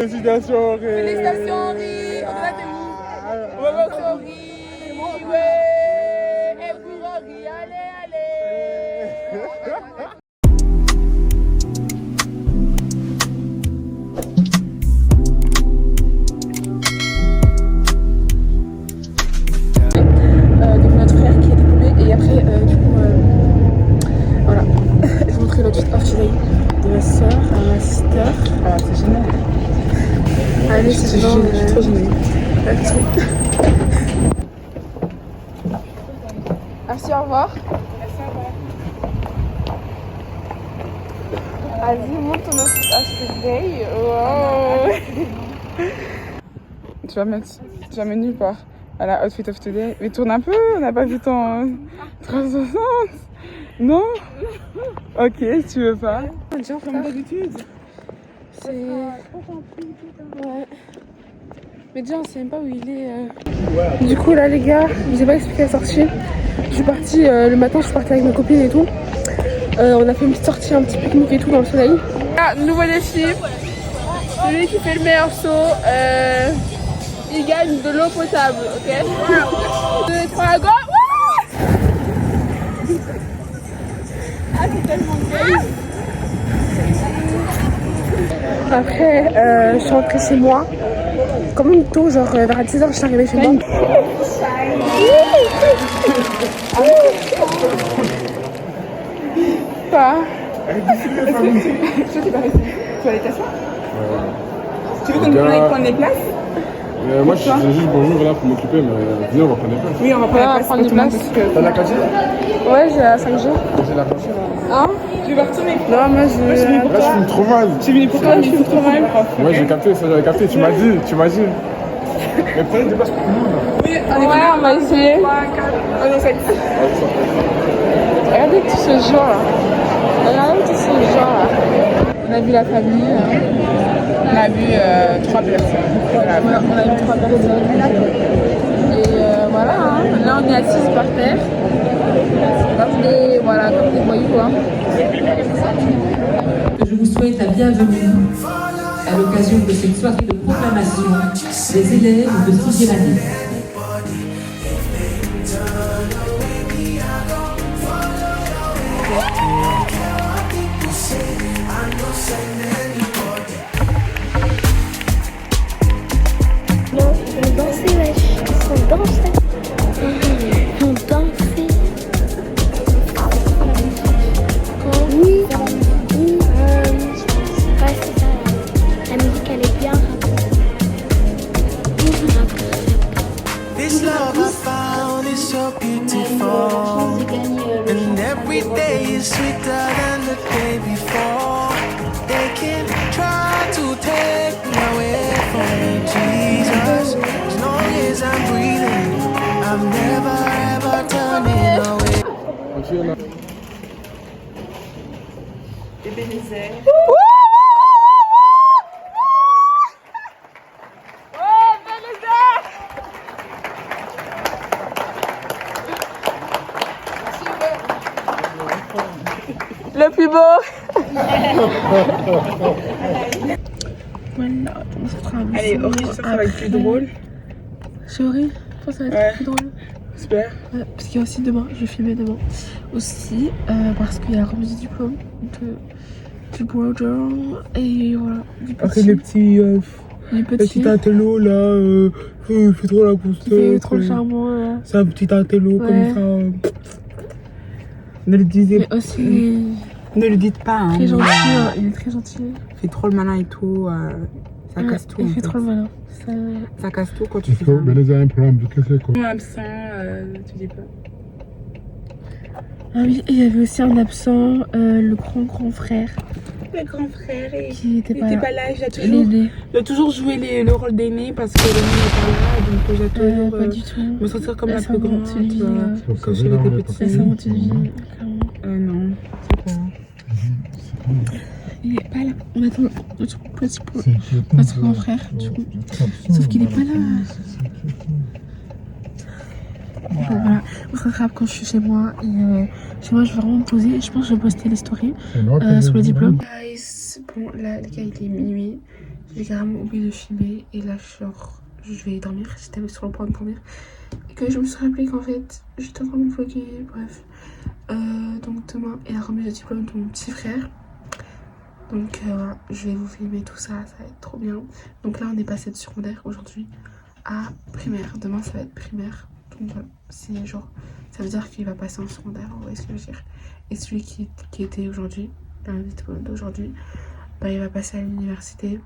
Félicitations Henri. Félicitations Henri. On va où? Ouais, Henri. Ouais. Et pour Henri, allez. Donc notre frère qui est découpé et après du coup voilà. Je vous montrerai l'outfit of today de ma soeur à ma sister. Ah c'est génial. Allez, c'est génial. Je suis trop gênée. Merci, au revoir. Vas-y, monte ton outfit of today. Wow. Tu vas mettre nulle part. Voilà, outfit of today. Mais tourne un peu, on n'a pas vu ton 360. Non? Ok, si tu veux pas. Comme d'habitude. C'est... Ouais. Mais déjà on sait même pas où il est. Du coup là les gars, je vous ai pas expliqué la sortie. Je suis partie le matin, je suis partie avec ma copine et tout. On a fait une petite sortie, un petit pique-nique et tout dans le soleil. Ah, nouveau défi. Celui qui fait le meilleur saut, il gagne de l'eau potable, ok? 2, 3, go! Ah, c'est tellement gay. Après, je suis rentrée chez moi. Comme une tôt, genre vers 10h, je suis arrivée chez moi. Pas. Je t'ai pas réussi. Tu vas aller t'asseoir? Tu veux qu'on aille prendre des places? Moi je disais juste bonjour là pour m'occuper, mais viens on va prendre des places. Oui, on va prendre des places. T'as la cachée? Ouais, j'ai la 5G. J'ai la cachée. Hein? Tu veux retourner? Non, moi je... Là je filme trop mal. Je suis venue pour toi, je filme trop mal. Ouais j'ai capté, ça j'avais capté, tu m'as dit. Mais prenez des places pour tout le monde. Oui, on va essayer. On essaie. Regardez tout ce genre là. On a vu la famille. On a vu 3 personnes. Voilà, on a vu 3 personnes. Et voilà, hein. Là on est assis par terre. Et voilà, comme des voyous. Hein. Je vous souhaite la bienvenue à l'occasion de cette soirée de proclamation des élèves de 6e année. Non, ils vont danser, wesh. Ils vont danser. Ils vont danser. Oui. Oui. Ouais, c'est ça. La musique, elle est bien. This love I found is so beautiful, and every day is sweeter than the day before. They can try to take me away from you, Jesus. As long as I'm breathing, I'm never ever turning away. Le plus beau. Voilà, ça sera un Allez, Henri, ça va être plus drôle. C'est horrible. Je pense que ça va être plus drôle. J'espère. Ouais, parce qu'il y a aussi demain, je vais filmer demain aussi, parce qu'il y a la remise du diplôme du brother et voilà, du petit. Après les petits intello là, il fait trop la grosse tête. C'est trop charmant. C'est un petit intello Ouais. comme ça. Ne le disez Mais aussi, Ne le dites pas. Hein, très gentil, hein, il est très gentil. Il fait trop le malin et tout. Ça casse tout. Il fait trop le malin. Ça casse tout quand tu fais ça. Mais les un problème de qu'est-ce que c'est Absent, tu dis pas. Ah oui, et il y avait aussi un absent, le grand frère. Le grand frère, Qui était pas là. Il a toujours joué le rôle d'aîné parce que l'aîné n'est pas là. Donc j'ai toujours Pas du tout. me sentir comme la plus Savante grande. de vie, Quand je était La petite. savante de vie, clairement. Non, c'est pas. Il est pas là. On attend notre grand frère, du coup. Sauf qu'il est pas là. Bon, voilà, on se rattrape quand je suis chez moi. Et chez moi, je vais vraiment me poser. Je pense que je vais poster les stories sur le diplôme. Guys. fait, bon là les gars il est minuit. J'ai carrément oublié de filmer et là je vais dormir. J'étais sur le point de dormir. Et que je me suis rappelé qu'en fait j'étais en train de vlogger, bref. Donc demain est la remise de diplôme de mon petit frère. Donc voilà, je vais vous filmer tout ça, ça va être trop bien. Donc là on est passé de secondaire aujourd'hui à primaire. Demain ça va être primaire. Donc voilà, c'est genre, ça veut dire qu'il va passer en secondaire, vous voyez ce que je veux dire. Et celui qui était aujourd'hui, dans le diplôme d'aujourd'hui, bah, il va passer à l'université.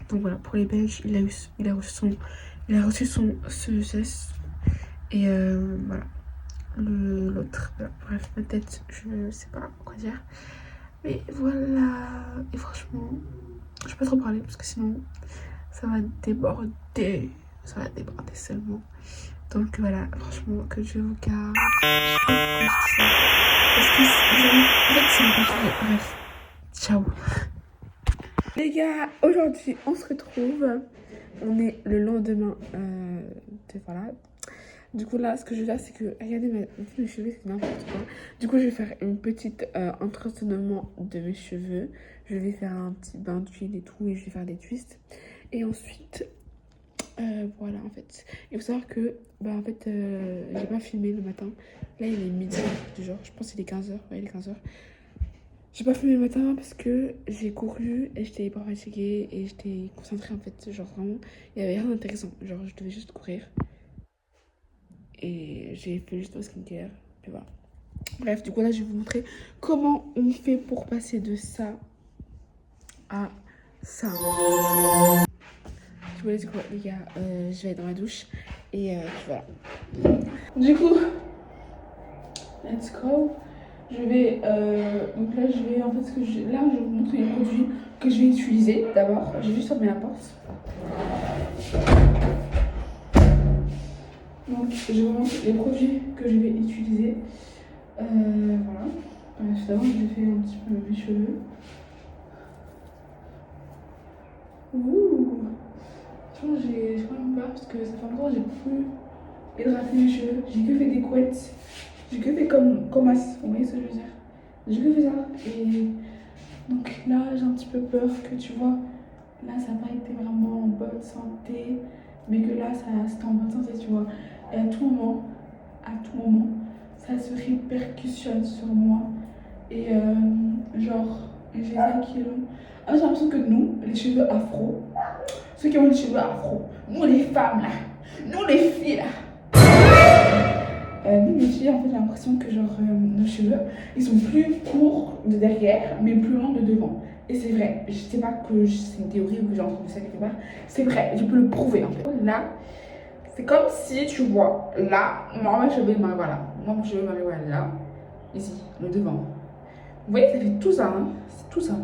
Donc voilà, pour les Belges, il a reçu son CESS. Et voilà, l'autre, bref, peut-être, je sais pas quoi dire. Mais voilà, et franchement, je vais pas trop parler parce que sinon ça va déborder. Ça va déborder seulement. Donc voilà, franchement, que Dieu vous garde. Parce que en fait, c'est compliqué. Bref, ciao. Les gars, aujourd'hui, on se retrouve. On est le lendemain de voilà. Du coup, là, ce que je vais faire, c'est que regardez mes cheveux, c'est n'importe quoi. Du coup, je vais faire une petite entreteniment de mes cheveux. Je vais faire un petit bain d'huile et tout, et je vais faire des twists. Et ensuite, voilà, en fait. Il faut savoir que, bah, en fait, j'ai pas filmé le matin. Là, il est midi, du genre, je pense qu'il est 15h. Ouais, il est 15h. J'ai pas filmé le matin parce que j'ai couru et j'étais pas fatiguée et j'étais concentrée, en fait. Genre, vraiment, il y avait rien d'intéressant. Genre, je devais juste courir. Et j'ai fait juste mon skincare. Puis voilà. Bref, du coup, là, je vais vous montrer comment on fait pour passer de ça à ça. Du coup, les gars, je vais être dans ma douche. Et voilà. Du coup, let's go. Je vais. Donc là, je vais. En fait, là, je vais vous montrer les produits que je vais utiliser d'abord. J'ai juste fermé la porte. Donc, je vous montre les produits que je vais utiliser. Voilà. Tout d'abord, je vais faire un petit peu mes cheveux. Ouh! Je pense que j'ai quand même peur parce que ça fait longtemps que j'ai plus hydraté mes cheveux. J'ai que fait des couettes. J'ai que fait comme as. Vous voyez ce que je veux dire? J'ai que fait ça. Et donc là, j'ai un petit peu peur que tu vois, là, ça n'a pas été vraiment en bonne santé. Mais que là, c'était en bonne santé, tu vois. Et à tout moment, ça se répercussionne sur moi. Et genre, j'ai ça qui est long. Ah, j'ai l'impression que nous, les cheveux afro, ceux qui ont les cheveux afro, nous les femmes là, nous les filles là, nous les filles, en fait, j'ai l'impression que genre nos cheveux, ils sont plus courts de derrière, mais plus longs de devant. Et c'est vrai, je sais pas que c'est une théorie ou que j'ai entendu ça quelque part, c'est vrai, je peux le prouver en fait. Là, c'est comme si tu vois, là, moi mes cheveux m'arrivent là, moi mon cheveu m'arrive là, ici, le devant. Vous voyez, ça fait tout ça, hein, c'est tout ça.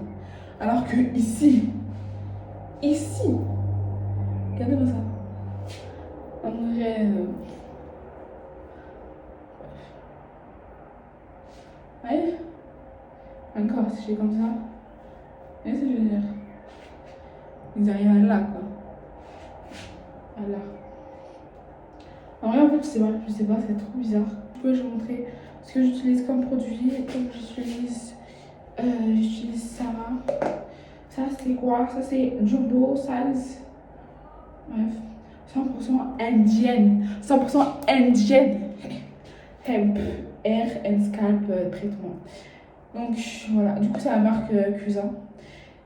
Alors que ici, regardez-moi ça. On dirait. Ouais. Encore, si je fais comme ça. Vous voyez ce que je veux dire? Ils arrivent à là, quoi. À là. En vrai, en fait, je sais pas, c'est trop bizarre. Je peux vous montrer ce que j'utilise comme produit. Comme j'utilise ça. Ça, c'est quoi? Ça, c'est Jumbo Size. Bref, 100% indienne. 100% indienne. Hemp, Hair and Scalp traitement. Donc voilà, du coup, c'est la marque Cuisin.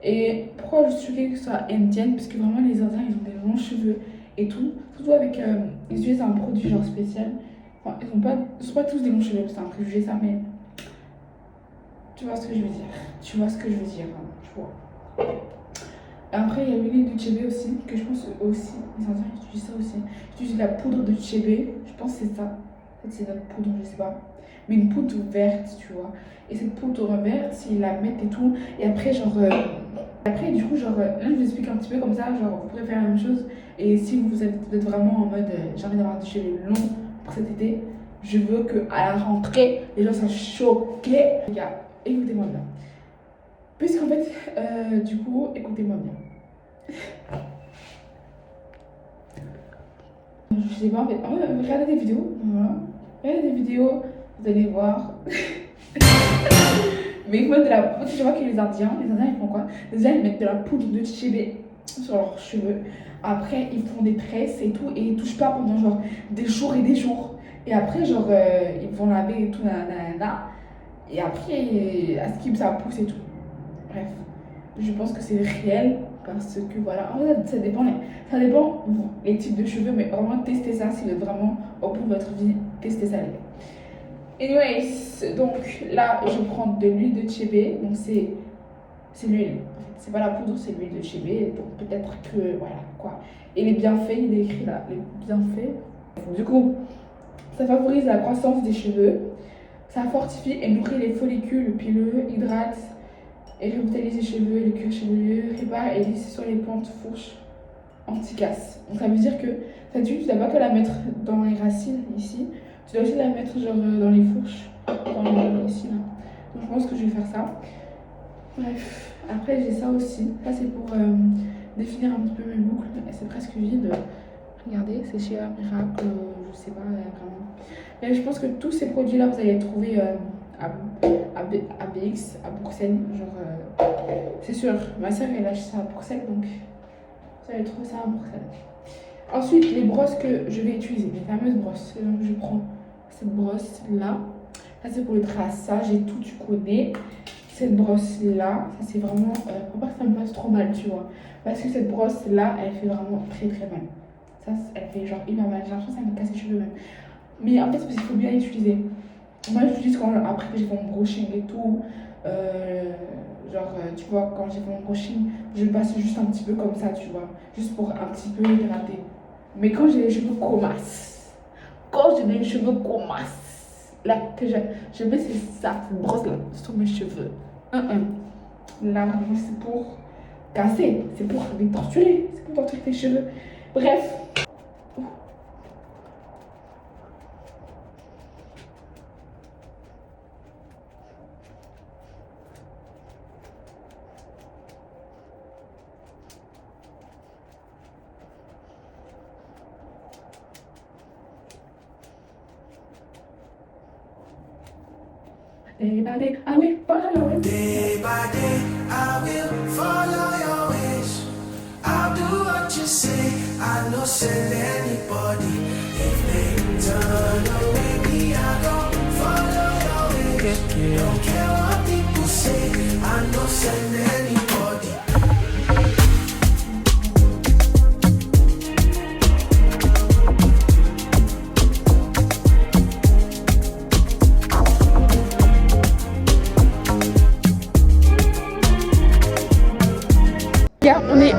Et pourquoi je suis que ce soit indienne? Parce que vraiment, les Indiens, ils ont des longs cheveux et tout. Surtout avec. Ils utilisent un produit genre spécial. Enfin, ils sont pas tous des longs cheveux, c'est un préjugé ça, mais. Tu vois ce que je veux dire? Tu vois, tu vois. Après, il y a l'huile de chébé aussi, que je pense aussi, les Indiens utilisent ça aussi. J'utilise la poudre de chébé, je pense que c'est ça. En fait, c'est notre poudre, je sais pas. Mais une poudre verte, tu vois. Et cette poudre verte, ils la mettent et tout. Et après, genre. Après, du coup, genre. Là, je vous explique un petit peu comme ça, genre, vous pourrez faire la même chose. Et si vous êtes vraiment en mode. J'ai envie d'avoir des cheveux longs pour cet été, je veux qu'à la rentrée, les gens soient choqués. Les gars, écoutez-moi bien. Puisqu'en fait, du coup, écoutez-moi bien. Je sais pas, en fait, regardez des vidéos, voilà. Regardez des vidéos, vous allez voir. Mais ils mettent de la... Tu vois que les Indiens ils font quoi? Les Indiens ils mettent de la poudre de chébé sur leurs cheveux. Après ils font des tresses et tout et ils touchent pas pendant genre des jours et des jours. Et après genre ils vont laver et tout nanana. Et après à ce qui ça pousse et tout. Bref, je pense que c'est réel parce que voilà, en fait, ça dépend les types de cheveux, mais vraiment testez ça si vous êtes vraiment au bout de votre vie, testez ça les gars. Anyways, donc là je prends de l'huile de chébé, donc c'est l'huile. C'est pas la poudre, c'est l'huile de chébé, donc peut-être que voilà quoi. Et les bienfaits, il est écrit là, les bienfaits. Du coup, ça favorise la croissance des cheveux, ça fortifie et nourrit les follicules pileux, hydrate et revitalise les cheveux et le cuir chevelu, répare et lisse sur les plantes fourches anti-casse. Donc ça veut dire que cette huile, tu dois pas que la mettre dans les racines ici, tu dois aussi la mettre genre dans les fourches, ici là. Donc je pense que je vais faire ça. Bref, après j'ai ça aussi. Ça c'est pour définir un petit peu mes boucles. C'est presque vide. Regardez, c'est chez Miracle, je sais pas vraiment. Mais je pense que tous ces produits là vous allez les trouver à BX, à Bruxelles, genre c'est sûr, ma soeur elle achète ça à Bruxelles, donc vous allez trouver ça à Bruxelles. Ensuite, les brosses que je vais utiliser, les fameuses brosses. Donc je prends cette brosse là, ça c'est pour le traçage et tout, tu connais. Cette brosse là, ça c'est vraiment, faut pas que ça me fasse trop mal, tu vois, parce que cette brosse là, elle fait vraiment très très mal. Ça, elle fait genre hyper mal, j'ai l'impression que ça me casse les cheveux même. Mais en fait, c'est parce qu'il faut bien l'utiliser. Moi, j'utilise quand après que j'ai fait mon brushing et tout. Tu vois, quand j'ai fait mon brushing, je passe juste un petit peu comme ça, tu vois. Juste pour un petit peu hydrater. Mais quand j'ai les cheveux comasses, là, que je mets cette brosse là sur mes cheveux. Là, vraiment, c'est pour casser. C'est pour les torturer. C'est pour torturer tes cheveux. Bref. Day by day, I will follow it. Day by day, I will follow your wish. I'll do what you say. I no send anybody. If they turn away me, I go follow your wish. Don't care what people say. I no send anybody. On est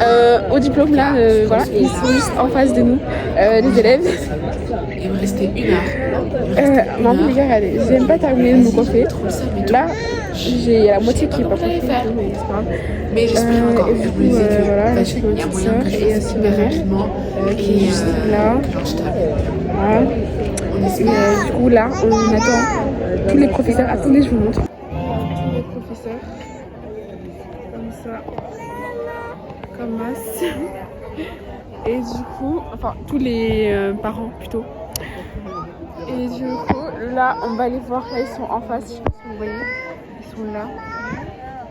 au diplôme là, voilà, ils sont juste en face de nous, les élèves. Il me restait 1 heure. Maman, les gars, regardez, j'ai même pas terminé de me coiffer. Là, j'ai la moitié qui est pas coiffée, mais c'est pas grave. Mais j'espère encore. Et du coup, voilà, là, c'est ma petite soeur et aussi ma mère qui est juste là. Voilà. Et du coup, là, on attend tous les professeurs. Attendez, je vous montre. Tous les professeurs, comme ça. Comme masse. Et du coup, enfin tous les parents plutôt. Et du coup, là on va les voir, là ils sont en face, je sais pas si vous voyez, ils sont là.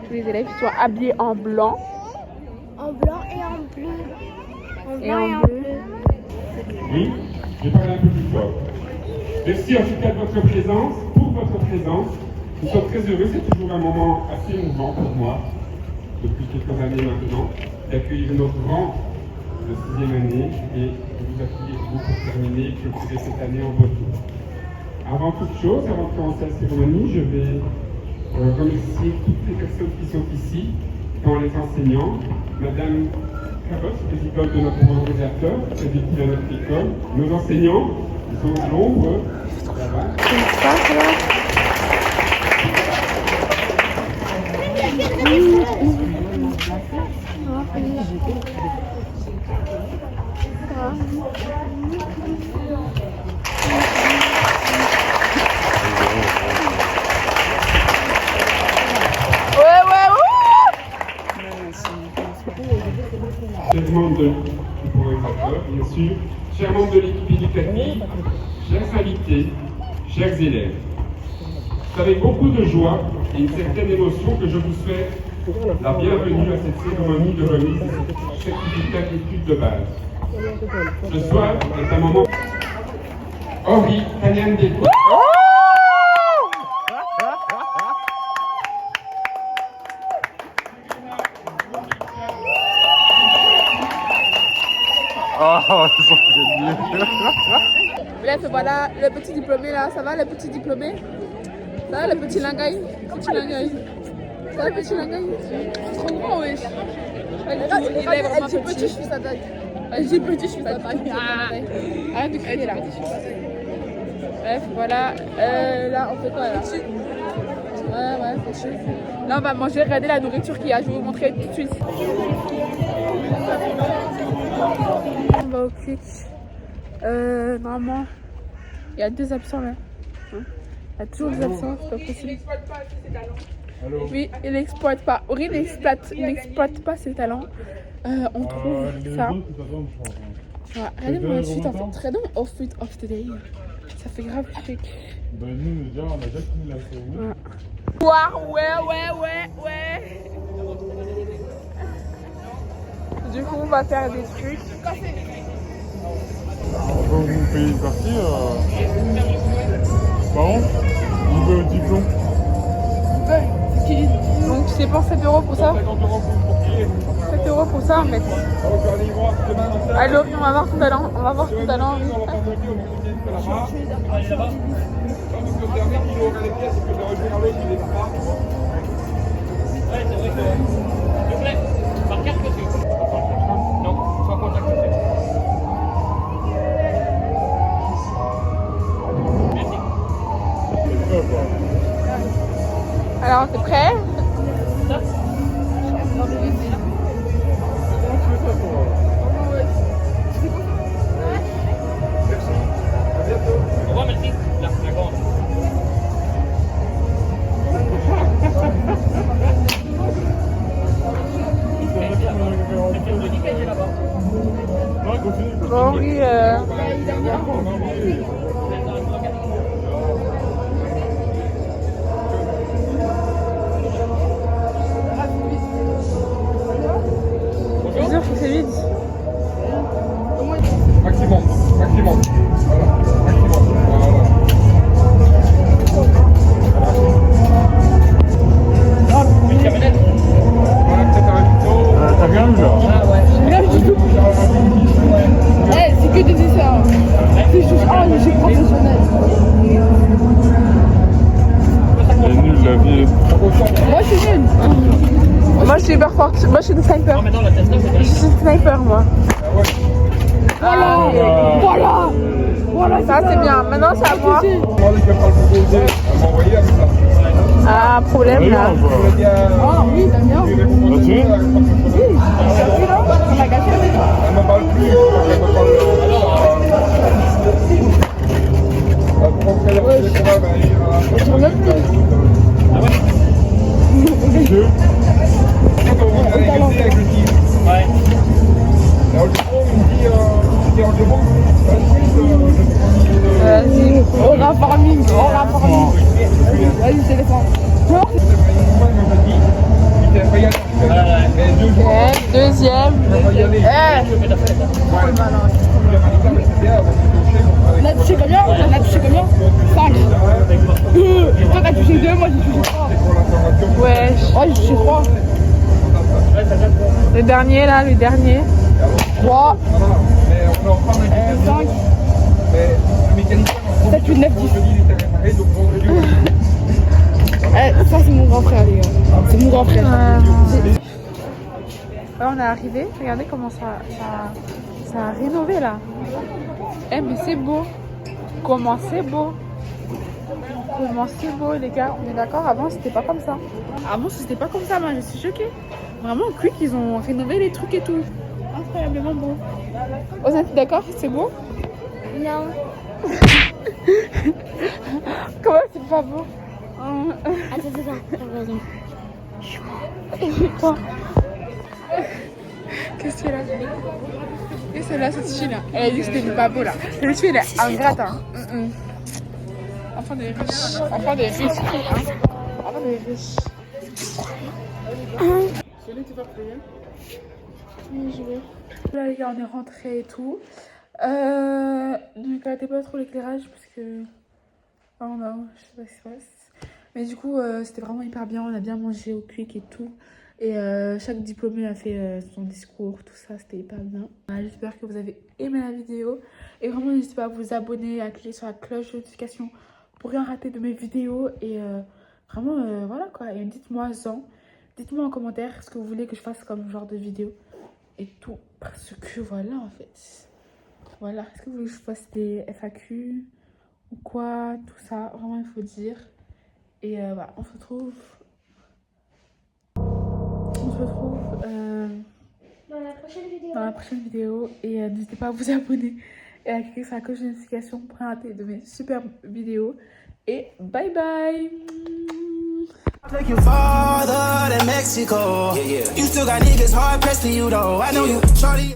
Tous les élèves, ils sont habillés en blanc. En blanc et en bleu. En blanc Et en bleu. Oui, je vais parler un peu plus fort. Merci en tout cas de votre présence, pour votre présence. Nous sommes très heureux, c'est toujours un moment assez émouvant pour moi, depuis quelques années maintenant, d'accueillir nos grands de 6e année et de vous accueillir vous pour terminer et clôturer cette année en beauté. Avant toute chose, avant de commencer la cérémonie, je vais remercier toutes les personnes qui sont ici, dont les enseignants, Madame Cabot, présidente de notre organisateur, qui est à notre école, nos enseignants, ils sont nombreux, là-bas. Chers membres du organisateur, bien sûr, chers membres de l'équipe éducative, chers invités, chers élèves. C'est avec beaucoup de joie et une certaine émotion que je vous souhaite la bienvenue à cette cérémonie de remise de ce certificat d'études de base. Ce soir est un moment... Henri Kanyande. Bref, voilà le petit diplômé là. Ça va le petit diplômé? Ça va le petit langaï? Petit langaï. Ça va le petit langaï? Trop grand, wesh. Elle dit petit, je suis sa taille. Elle dit petit, je suis sa taille. Arrête de crier là. Bref, voilà. Là, on fait quoi là? Ouais, c'est chill. Là, on va manger. Regardez la nourriture qu'il y a. Je vais vous montrer tout de suite. On va au Quick. Normalement, il y a 2 absents là. Il y a toujours des absents, c'est pas possible. Oui, il n'exploite pas. Ori n'exploite pas ses talents. On trouve ça. Voilà. Regardez mon outfit en fait. Regardez mon outfit of the day. Ça fait grave chic. Ben nous, déjà, on a déjà fini la série. Ouais. Du coup, on va faire des trucs. On va vous payer une partie. Bon, niveau diplôme. Donc tu dépenses 7 € pour ça. 7 € pour ça en fait. Allô, on va voir ton talent. On va voir ton talent. Alors, t'es prêt? Bon, oui, c'est vite. Maximum. Voilà. T'as bien lu là? C'est que des dessins. C'est juste je suis professionnel. Elle est nulle la vie. Moi je suis nulle. Moi je suis hyper forte. Moi je suis une sniper. Je suis une sniper moi. Voilà, ça c'est bien. Maintenant c'est à moi. Ah, problème là. Ah oui, t'as bien. T'as-tu? On a gâché le métro. Elle me parle plus. Vas-y, aura farming. Vas-y, téléphone. Deuxième. On a touché combien? 5. Toi t'as touché 2, moi j'ai touché 3. Ouais, j'ai touché 3. Le dernier là, 3. 5. 7, 8, 9, 10. Ça c'est mon grand frère les gars. C'est mon grand frère. Là on est arrivé, regardez comment ça a rénové là. Eh mais c'est beau. Comment c'est beau les gars, on est d'accord, avant c'était pas comme ça. Moi je suis choquée. Vraiment Quick ils ont rénové les trucs et tout. Incroyablement beau. Vous êtes d'accord, c'est beau? Non. Comment c'est pas beau? Attends. Quoi? Qu'est-ce que tu fais là? Et celle-là, cette fille là, elle a dit que c'était pas beau là. Cette fille elle est ingrate hein. Enfant des riches. Oh, les riches. Je vais te faire plaisir. Oui, je vais. Là, les gars, on est rentrés et tout. Ne regardez pas trop l'éclairage parce que. Oh non, je sais pas ce qui se passe. Mais du coup, c'était vraiment hyper bien. On a bien mangé au Quick et tout. Et chaque diplômé a fait son discours, tout ça, c'était hyper bien. J'espère que vous avez aimé la vidéo. Et vraiment, n'hésitez pas à vous abonner, à cliquer sur la cloche de notification pour rien rater de mes vidéos. Et vraiment, voilà quoi. Et dites-moi en commentaire ce que vous voulez que je fasse comme genre de vidéo. Et tout, parce que voilà en fait. Voilà, est-ce que vous voulez que je fasse des FAQ ou quoi, tout ça, vraiment il faut dire. Et voilà, on se retrouve dans la prochaine vidéo. Et n'hésitez pas à vous abonner et à cliquer sur la cloche de notification pour rien rater de mes super vidéos. Et bye bye. Take you farther than Mexico. You still got niggas hard pressed to you though. I know you, shorty.